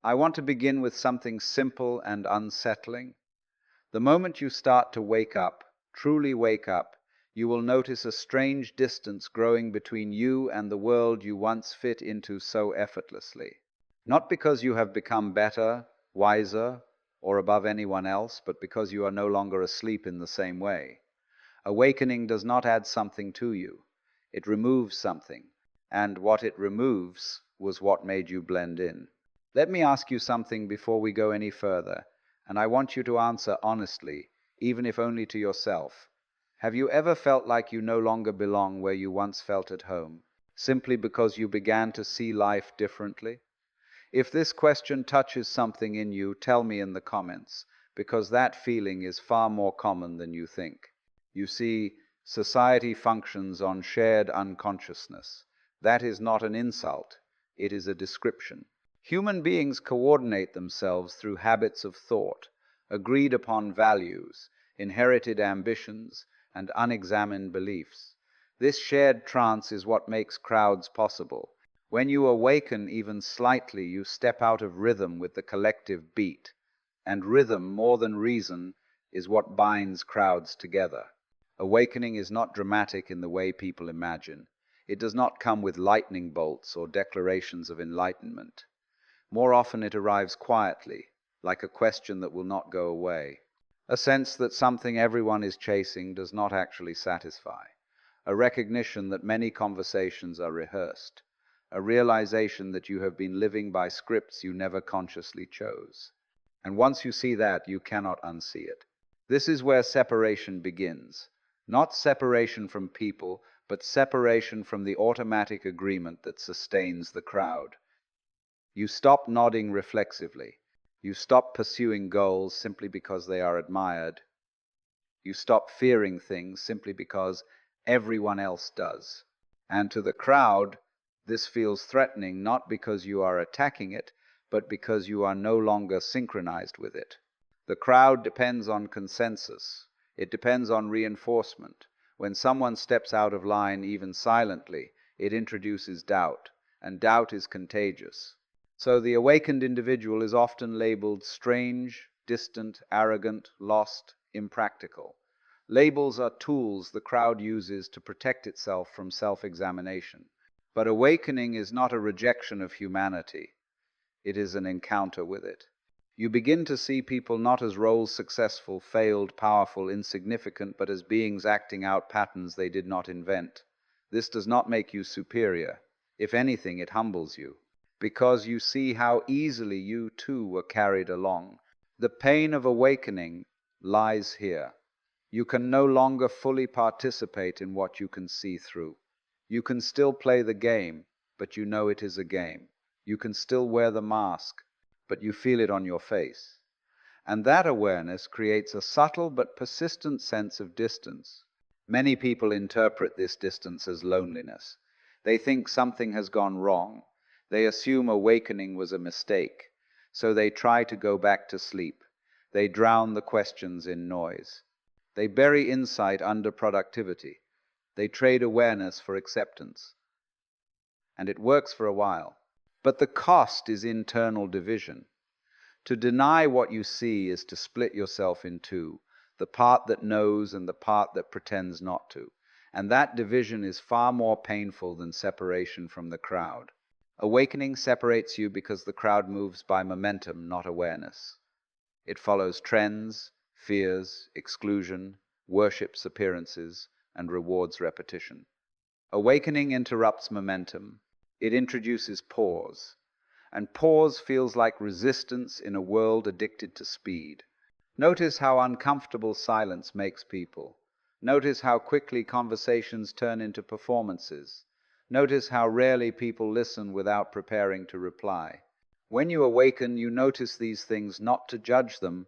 I want to begin with something simple and unsettling. The moment you start to wake up, truly wake up, you will notice a strange distance growing between you and the world you once fit into so effortlessly. Not because you have become better, wiser, or above anyone else, but because you are no longer asleep in the same way. Awakening does not add something to you. It removes something, and what it removes was what made you blend in. Let me ask you something before we go any further, and I want you to answer honestly, even if only to yourself. Have you ever felt like you no longer belong where you once felt at home, simply because you began to see life differently? If this question touches something in you, tell me in the comments, because that feeling is far more common than you think. You see, society functions on shared unconsciousness. That is not an insult, it is a description. Human beings coordinate themselves through habits of thought, agreed upon values, inherited ambitions, and unexamined beliefs. This shared trance is what makes crowds possible. When you awaken even slightly, you step out of rhythm with the collective beat. And rhythm, more than reason, is what binds crowds together. Awakening is not dramatic in the way people imagine. It does not come with lightning bolts or declarations of enlightenment. More often it arrives quietly, like a question that will not go away. A sense that something everyone is chasing does not actually satisfy. A recognition that many conversations are rehearsed. A realization that you have been living by scripts you never consciously chose. And once you see that, you cannot unsee it. This is where separation begins. Not separation from people, but separation from the automatic agreement that sustains the crowd. You stop nodding reflexively. You stop pursuing goals simply because they are admired. You stop fearing things simply because everyone else does. And to the crowd, this feels threatening not because you are attacking it, but because you are no longer synchronized with it. The crowd depends on consensus. It depends on reinforcement. When someone steps out of line, even silently, it introduces doubt, and doubt is contagious. So the awakened individual is often labeled strange, distant, arrogant, lost, impractical. Labels are tools the crowd uses to protect itself from self-examination. But awakening is not a rejection of humanity. It is an encounter with it. You begin to see people not as roles successful, failed, powerful, insignificant, but as beings acting out patterns they did not invent. This does not make you superior. If anything, it humbles you, because you see how easily you too were carried along. The pain of awakening lies here. You can no longer fully participate in what you can see through. You can still play the game, but you know it is a game. You can still wear the mask, but you feel it on your face. And that awareness creates a subtle but persistent sense of distance. Many people interpret this distance as loneliness. They think something has gone wrong. They assume awakening was a mistake. So they try to go back to sleep. They drown the questions in noise. They bury insight under productivity. They trade awareness for acceptance. And it works for a while. But the cost is internal division. To deny what you see is to split yourself in two, the part that knows and the part that pretends not to. And that division is far more painful than separation from the crowd. Awakening separates you because the crowd moves by momentum, not awareness. It follows trends, fears, exclusion, worships appearances, and rewards repetition. Awakening interrupts momentum. It introduces pause. And pause feels like resistance in a world addicted to speed. Notice how uncomfortable silence makes people. Notice how quickly conversations turn into performances. Notice how rarely people listen without preparing to reply. When you awaken, you notice these things not to judge them,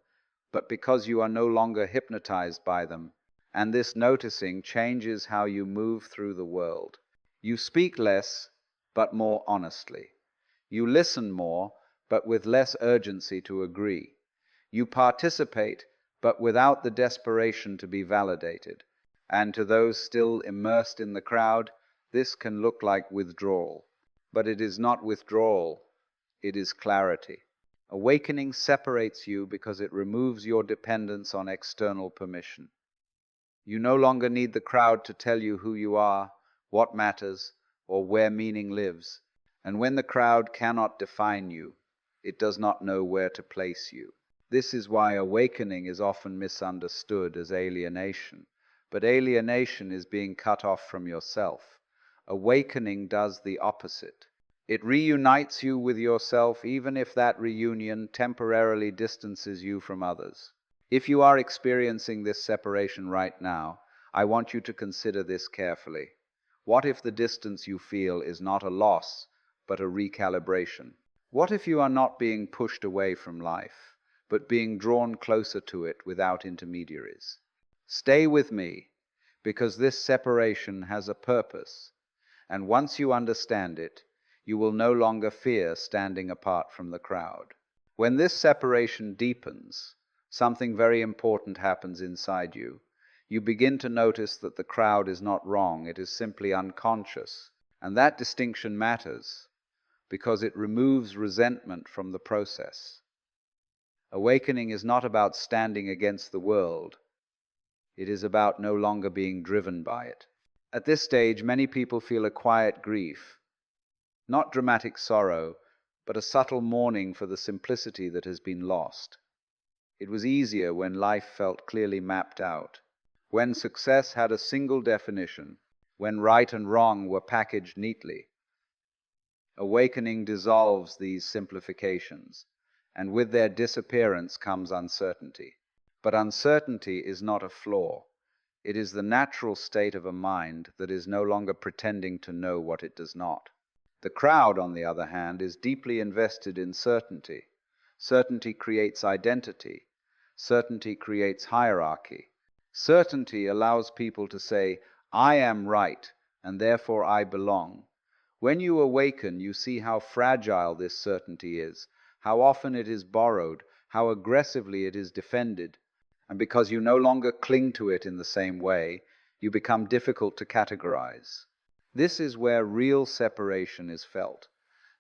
but because you are no longer hypnotized by them. And this noticing changes how you move through the world. You speak less, but more honestly. You listen more, but with less urgency to agree. You participate, but without the desperation to be validated. And to those still immersed in the crowd, this can look like withdrawal. But it is not withdrawal, it is clarity. Awakening separates you because it removes your dependence on external permission. You no longer need the crowd to tell you who you are, what matters, or where meaning lives. And when the crowd cannot define you, it does not know where to place you. This is why awakening is often misunderstood as alienation. But alienation is being cut off from yourself. Awakening does the opposite. It reunites you with yourself, even if that reunion temporarily distances you from others. If you are experiencing this separation right now, I want you to consider this carefully. What if the distance you feel is not a loss, but a recalibration? What if you are not being pushed away from life, but being drawn closer to it without intermediaries? Stay with me, because this separation has a purpose, and once you understand it, you will no longer fear standing apart from the crowd. When this separation deepens, something very important happens inside you. You begin to notice that the crowd is not wrong, it is simply unconscious. And that distinction matters because it removes resentment from the process. Awakening is not about standing against the world. It is about no longer being driven by it. At this stage, many people feel a quiet grief. Not dramatic sorrow, but a subtle mourning for the simplicity that has been lost. It was easier when life felt clearly mapped out, when success had a single definition, when right and wrong were packaged neatly. Awakening dissolves these simplifications, and with their disappearance comes uncertainty. But uncertainty is not a flaw. It is the natural state of a mind that is no longer pretending to know what it does not. The crowd, on the other hand, is deeply invested in certainty. Certainty creates identity. Certainty creates hierarchy. Certainty allows people to say, I am right, and therefore I belong. When you awaken, you see how fragile this certainty is, how often it is borrowed, how aggressively it is defended. And because you no longer cling to it in the same way, you become difficult to categorize. This is where real separation is felt,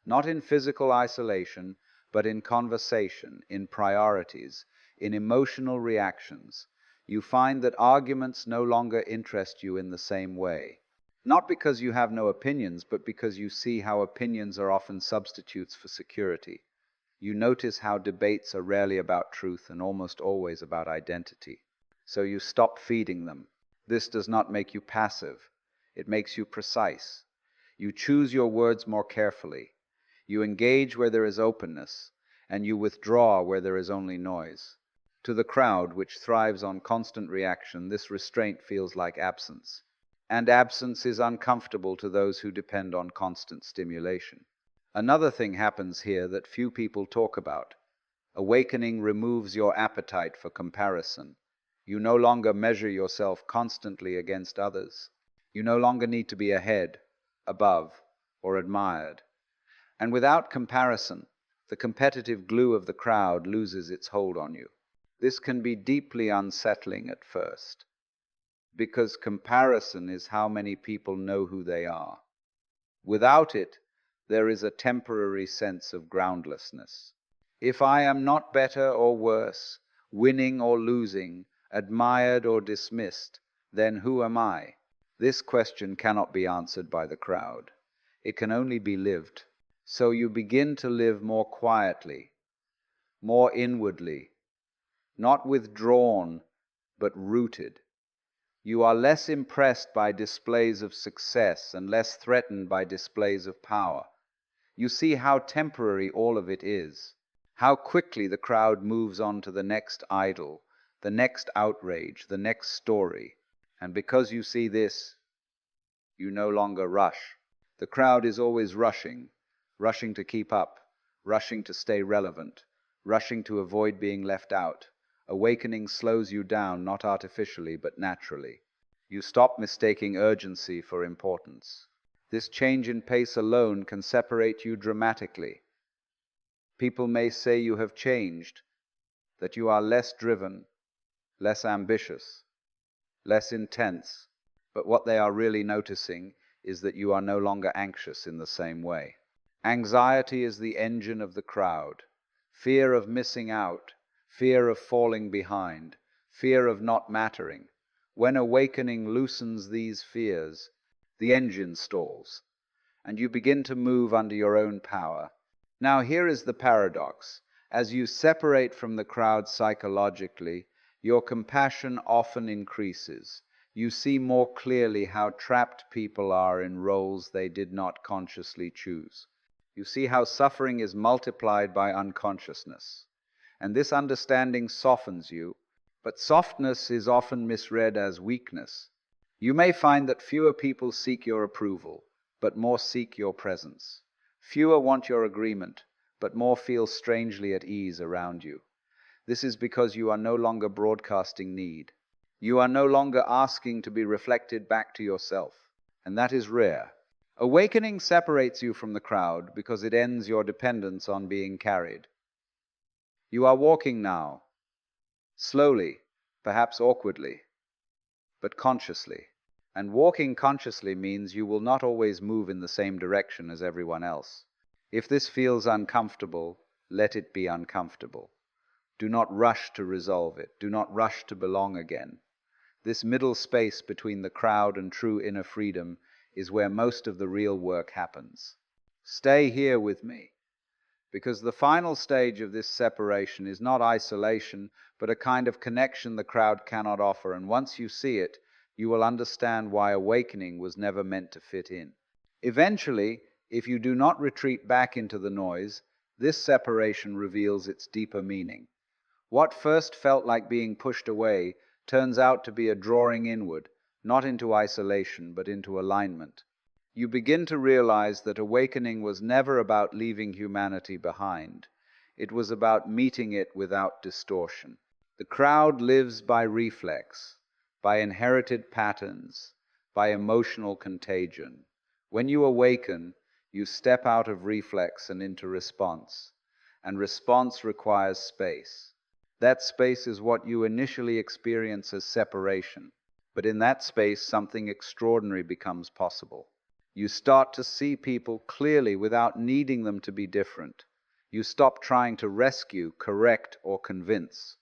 not in physical isolation, but in conversation, in priorities, in emotional reactions. You find that arguments no longer interest you in the same way. Not because you have no opinions, but because you see how opinions are often substitutes for security. You notice how debates are rarely about truth and almost always about identity. So you stop feeding them. This does not make you passive. It makes you precise. You choose your words more carefully. You engage where there is openness, and you withdraw where there is only noise. To the crowd, which thrives on constant reaction, this restraint feels like absence. And absence is uncomfortable to those who depend on constant stimulation. Another thing happens here that few people talk about. Awakening removes your appetite for comparison. You no longer measure yourself constantly against others. You no longer need to be ahead, above, or admired. And without comparison, the competitive glue of the crowd loses its hold on you. This can be deeply unsettling at first, because comparison is how many people know who they are. Without it, there is a temporary sense of groundlessness. If I am not better or worse, winning or losing, admired or dismissed, then who am I? This question cannot be answered by the crowd. It can only be lived. So you begin to live more quietly, more inwardly, not withdrawn, but rooted. You are less impressed by displays of success and less threatened by displays of power. You see how temporary all of it is, how quickly the crowd moves on to the next idol, the next outrage, the next story. And because you see this, you no longer rush. The crowd is always rushing, rushing to keep up, rushing to stay relevant, rushing to avoid being left out. Awakening slows you down, not artificially, but naturally. You stop mistaking urgency for importance. This change in pace alone can separate you dramatically. People may say you have changed, that you are less driven, less ambitious, less intense, but what they are really noticing is that you are no longer anxious in the same way. Anxiety is the engine of the crowd. fear of missing out, fear of falling behind, fear of not mattering. When awakening loosens these fears, the engine stalls, and you begin to move under your own power. Now here is the paradox. As you separate from the crowd psychologically, your compassion often increases. You see more clearly how trapped people are in roles they did not consciously choose. You see how suffering is multiplied by unconsciousness. And this understanding softens you, but softness is often misread as weakness. You may find that fewer people seek your approval, but more seek your presence. Fewer want your agreement, but more feel strangely at ease around you. This is because you are no longer broadcasting need. You are no longer asking to be reflected back to yourself, and that is rare. Awakening separates you from the crowd because it ends your dependence on being carried. You are walking now, slowly, perhaps awkwardly, but consciously. And walking consciously means you will not always move in the same direction as everyone else. If this feels uncomfortable, let it be uncomfortable. Do not rush to resolve it. Do not rush to belong again. This middle space between the crowd and true inner freedom is where most of the real work happens. Stay here with me, because the final stage of this separation is not isolation, but a kind of connection the crowd cannot offer, and once you see it, you will understand why awakening was never meant to fit in. Eventually, if you do not retreat back into the noise, this separation reveals its deeper meaning. What first felt like being pushed away turns out to be a drawing inward, not into isolation, but into alignment. You begin to realize that awakening was never about leaving humanity behind. It was about meeting it without distortion. The crowd lives by reflex, by inherited patterns, by emotional contagion. When you awaken, you step out of reflex and into response, and response requires space. That space is what you initially experience as separation, but in that space something extraordinary becomes possible. You start to see people clearly without needing them to be different. You stop trying to rescue, correct, or convince.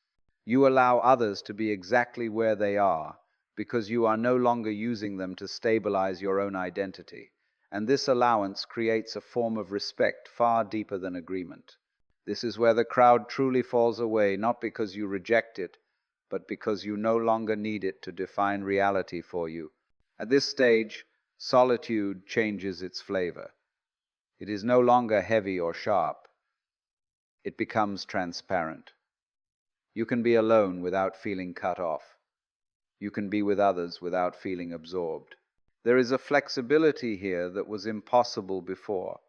You allow others to be exactly where they are, because you are no longer using them to stabilize your own identity. And this allowance creates a form of respect far deeper than agreement. This is where the crowd truly falls away, not because you reject it, but because you no longer need it to define reality for you. At this stage, solitude changes its flavor. It is no longer heavy or sharp. It becomes transparent. You can be alone without feeling cut off. You can be with others without feeling absorbed. There is a flexibility here that was impossible before,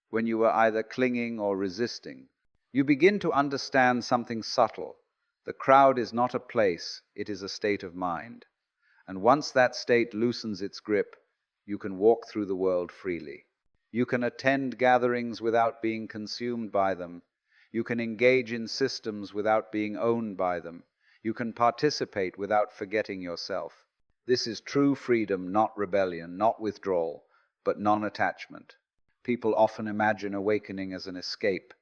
when you were either clinging or resisting. You begin to understand something subtle. The crowd is not a place, it is a state of mind. And once that state loosens its grip, you can walk through the world freely. You can attend gatherings without being consumed by them. You can engage in systems without being owned by them. You can participate without forgetting yourself. This is true freedom, not rebellion, not withdrawal, but non-attachment. People often imagine awakening as an escape,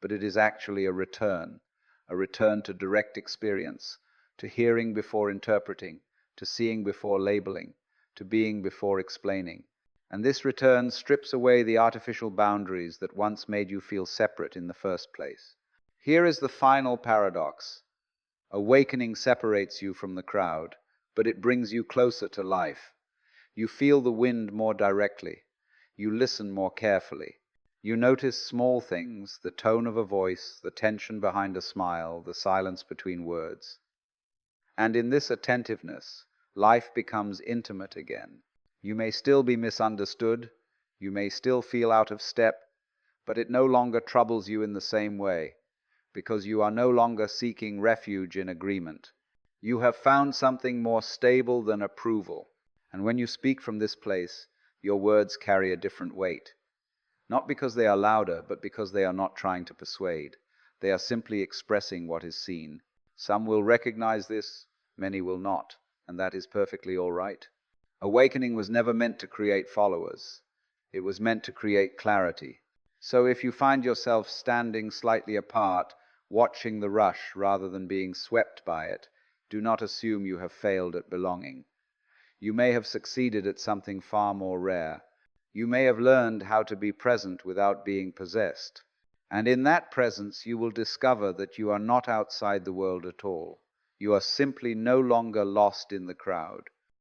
but it is actually a return to direct experience, to hearing before interpreting, to seeing before labeling, to being before explaining. And this return strips away the artificial boundaries that once made you feel separate in the first place. Here is the final paradox. Awakening separates you from the crowd, but it brings you closer to life. You feel the wind more directly. You listen more carefully. You notice small things, the tone of a voice, the tension behind a smile, the silence between words. And in this attentiveness, life becomes intimate again. You may still be misunderstood, you may still feel out of step, but it no longer troubles you in the same way, because you are no longer seeking refuge in agreement. You have found something more stable than approval, and when you speak from this place, your words carry a different weight. Not because they are louder, but because they are not trying to persuade. They are simply expressing what is seen. Some will recognize this, many will not, and that is perfectly all right. Awakening was never meant to create followers. It was meant to create clarity. So if you find yourself standing slightly apart, watching the rush rather than being swept by it, do not assume you have failed at belonging. You may have succeeded at something far more rare. You may have learned how to be present without being possessed. And in that presence you will discover that you are not outside the world at all. You are simply no longer lost in the crowd.